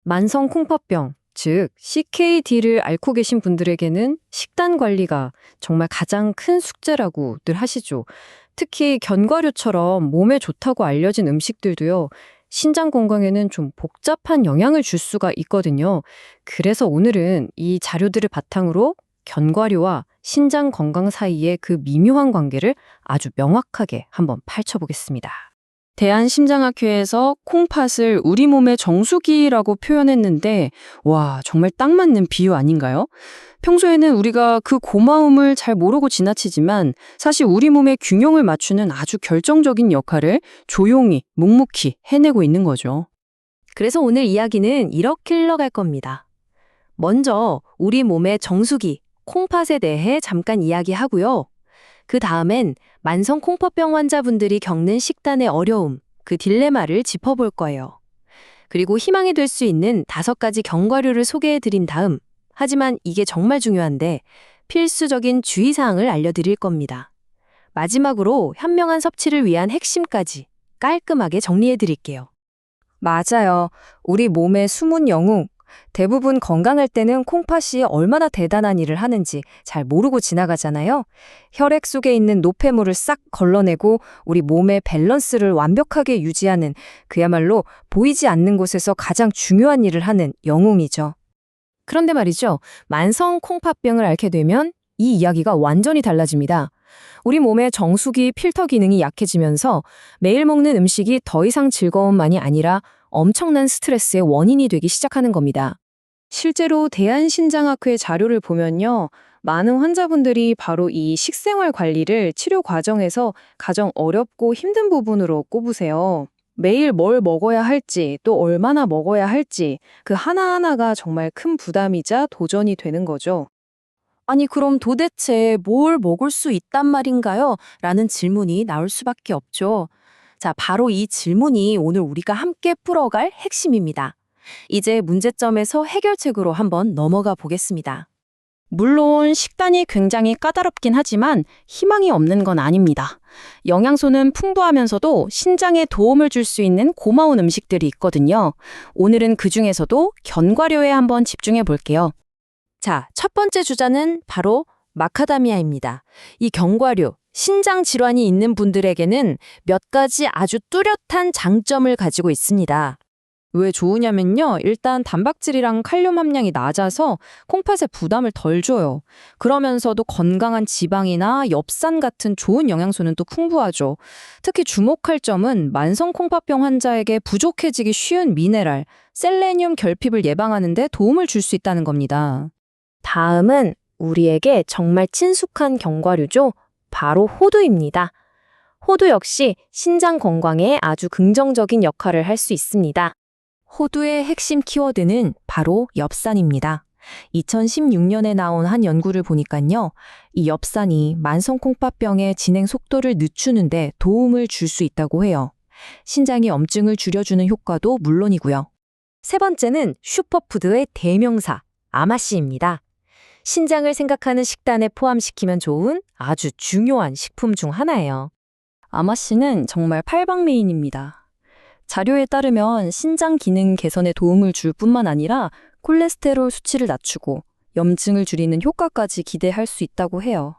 만성 콩팥병, 즉 CKD를 앓고 계신 분들에게는 식단 관리가 정말 가장 큰 숙제라고 늘 하시죠. 특히 견과류처럼 몸에 좋다고 알려진 음식들도요. 신장 건강에는 좀 복잡한 영향을 줄 수가 있거든요. 그래서 오늘은 이 자료들을 바탕으로 견과류와 신장 건강 사이의 그 미묘한 관계를 아주 명확하게 한번 파헤쳐보겠습니다. 대한심장학회에서 콩팥을 우리 몸의 정수기라고 표현했는데, 와, 정말 딱 맞는 비유 아닌가요? 평소에는 우리가 그 고마움을 잘 모르고 지나치지만 사실 우리 몸의 균형을 맞추는 아주 결정적인 역할을 조용히, 묵묵히 해내고 있는 거죠. 그래서 오늘 이야기는 이렇게 흘러갈 겁니다. 먼저 우리 몸의 정수기, 콩팥에 대해 잠깐 이야기하고요. 그 다음엔 만성 콩팥병 환자분들이 겪는 식단의 어려움, 그 딜레마를 짚어볼 거예요. 그리고 희망이 될 수 있는 5가지 견과류를 소개해드린 다음, 하지만 이게 정말 중요한데 필수적인 주의사항을 알려드릴 겁니다. 마지막으로 현명한 섭취를 위한 핵심까지 깔끔하게 정리해드릴게요. 맞아요. 우리 몸의 숨은 영웅. 대부분 건강할 때는 콩팥이 얼마나 대단한 일을 하는지 잘 모르고 지나가잖아요. 혈액 속에 있는 노폐물을 싹 걸러내고 우리 몸의 밸런스를 완벽하게 유지하는 그야말로 보이지 않는 곳에서 가장 중요한 일을 하는 영웅이죠. 그런데 말이죠. 만성 콩팥병을 앓게 되면 이 이야기가 완전히 달라집니다. 우리 몸의 정수기 필터 기능이 약해지면서 매일 먹는 음식이 더 이상 즐거움만이 아니라 엄청난 스트레스의 원인이 되기 시작하는 겁니다. 실제로 대한신장학회 자료를 보면요. 많은 환자분들이 바로 이 식생활 관리를 치료 과정에서 가장 어렵고 힘든 부분으로 꼽으세요. 매일 뭘 먹어야 할지, 또 얼마나 먹어야 할지, 그 하나하나가 정말 큰 부담이자 도전이 되는 거죠. 아니, 그럼 도대체 뭘 먹을 수 있단 말인가요? 라는 질문이 나올 수밖에 없죠. 자, 바로 이 질문이 오늘 우리가 함께 풀어갈 핵심입니다. 이제 문제점에서 해결책으로 한번 넘어가 보겠습니다. 물론 식단이 굉장히 까다롭긴 하지만 희망이 없는 건 아닙니다. 영양소는 풍부하면서도 신장에 도움을 줄 수 있는 고마운 음식들이 있거든요. 오늘은 그중에서도 견과류에 한번 집중해 볼게요. 자, 첫 번째 주자는 바로 마카다미아입니다. 이 견과류, 신장 질환이 있는 분들에게는 몇 가지 아주 뚜렷한 장점을 가지고 있습니다. 왜 좋으냐면요. 일단 단백질이랑 칼륨 함량이 낮아서 콩팥에 부담을 덜 줘요. 그러면서도 건강한 지방이나 엽산 같은 좋은 영양소는 또 풍부하죠. 특히 주목할 점은 만성 콩팥병 환자에게 부족해지기 쉬운 미네랄, 셀레늄 결핍을 예방하는 데 도움을 줄 수 있다는 겁니다. 다음은 우리에게 정말 친숙한 견과류죠. 바로 호두입니다. 호두 역시 신장 건강에 아주 긍정적인 역할을 할 수 있습니다. 호두의 핵심 키워드는 바로 엽산입니다. 2016년에 나온 한 연구를 보니까요. 이 엽산이 만성 콩팥병의 진행 속도를 늦추는데 도움을 줄 수 있다고 해요. 신장의 염증을 줄여주는 효과도 물론이고요. 세 번째는 슈퍼푸드의 대명사, 아마씨입니다. 신장을 생각하는 식단에 포함시키면 좋은 아주 중요한 식품 중 하나예요. 아마씨는 정말 팔방미인입니다. 자료에 따르면 신장 기능 개선에 도움을 줄 뿐만 아니라 콜레스테롤 수치를 낮추고 염증을 줄이는 효과까지 기대할 수 있다고 해요.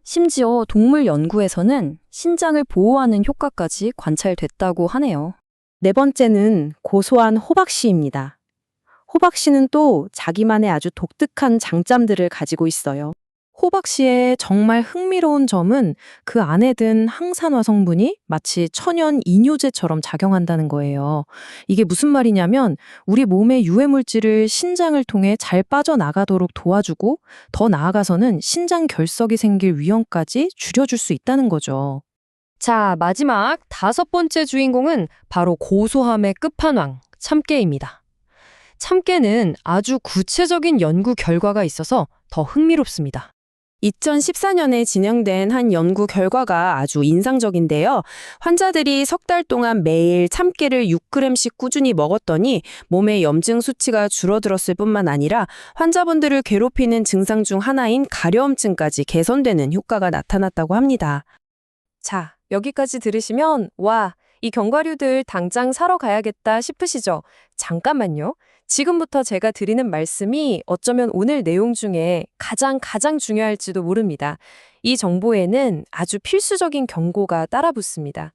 심지어 동물 연구에서는 신장을 보호하는 효과까지 관찰됐다고 하네요. 네 번째는 고소한 호박씨입니다. 호박씨는 또 자기만의 아주 독특한 장점들을 가지고 있어요. 호박씨의 정말 흥미로운 점은 그 안에 든 항산화 성분이 마치 천연 이뇨제처럼 작용한다는 거예요. 이게 무슨 말이냐면 우리 몸의 유해물질을 신장을 통해 잘 빠져나가도록 도와주고 더 나아가서는 신장 결석이 생길 위험까지 줄여줄 수 있다는 거죠. 자, 마지막 5번째 주인공은 바로 고소함의 끝판왕, 참깨입니다. 참깨는 아주 구체적인 연구 결과가 있어서 더 흥미롭습니다. 2014년에 진행된 한 연구 결과가 아주 인상적인데요. 환자들이 석 달 동안 매일 참깨를 6g씩 꾸준히 먹었더니 몸의 염증 수치가 줄어들었을 뿐만 아니라 환자분들을 괴롭히는 증상 중 하나인 가려움증까지 개선되는 효과가 나타났다고 합니다. 자, 여기까지 들으시면 와, 이 견과류들 당장 사러 가야겠다 싶으시죠? 잠깐만요. 지금부터 제가 드리는 말씀이 어쩌면 오늘 내용 중에 가장 중요할지도 모릅니다. 이 정보에는 아주 필수적인 경고가 따라 붙습니다.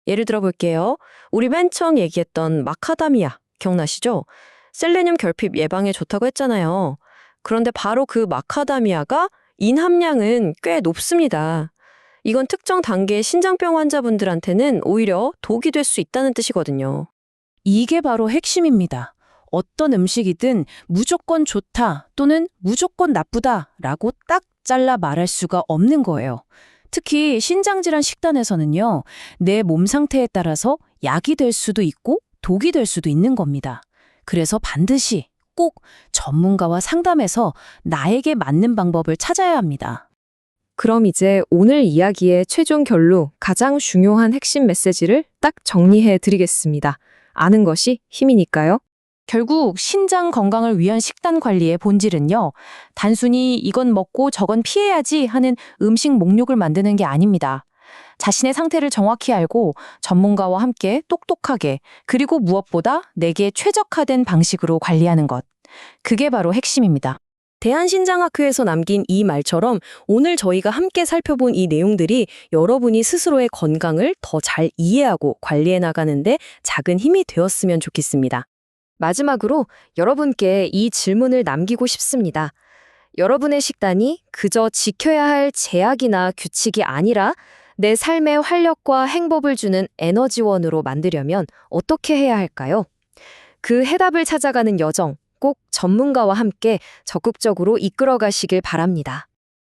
예를 들어 볼게요. 우리 맨 처음 얘기했던 마카다미아 기억나시죠? 셀레늄 결핍 예방에 좋다고 했잖아요. 그런데 바로 그 마카다미아가 인 함량은 꽤 높습니다. 이건 특정 단계의 신장병 환자분들한테는 오히려 독이 될 수 있다는 뜻이거든요. 이게 바로 핵심입니다. 어떤 음식이든 무조건 좋다 또는 무조건 나쁘다라고 딱 잘라 말할 수가 없는 거예요. 특히 신장질환 식단에서는요, 내 몸 상태에 따라서 약이 될 수도 있고 독이 될 수도 있는 겁니다. 그래서 반드시 꼭 전문가와 상담해서 나에게 맞는 방법을 찾아야 합니다. 그럼 이제 오늘 이야기의 최종 결론, 가장 중요한 핵심 메시지를 딱 정리해 드리겠습니다. 아는 것이 힘이니까요. 결국 신장 건강을 위한 식단 관리의 본질은요, 단순히 이건 먹고 저건 피해야지 하는 음식 목록을 만드는 게 아닙니다. 자신의 상태를 정확히 알고 전문가와 함께 똑똑하게, 그리고 무엇보다 내게 최적화된 방식으로 관리하는 것. 그게 바로 핵심입니다. 대한신장학회에서 남긴 이 말처럼 오늘 저희가 함께 살펴본 이 내용들이 여러분이 스스로의 건강을 더 잘 이해하고 관리해 나가는데 작은 힘이 되었으면 좋겠습니다. 마지막으로 여러분께 이 질문을 남기고 싶습니다. 여러분의 식단이 그저 지켜야 할 제약이나 규칙이 아니라 내 삶의 활력과 행복을 주는 에너지원으로 만들려면 어떻게 해야 할까요? 그 해답을 찾아가는 여정, 꼭 전문가와 함께 적극적으로 이끌어 가시길 바랍니다.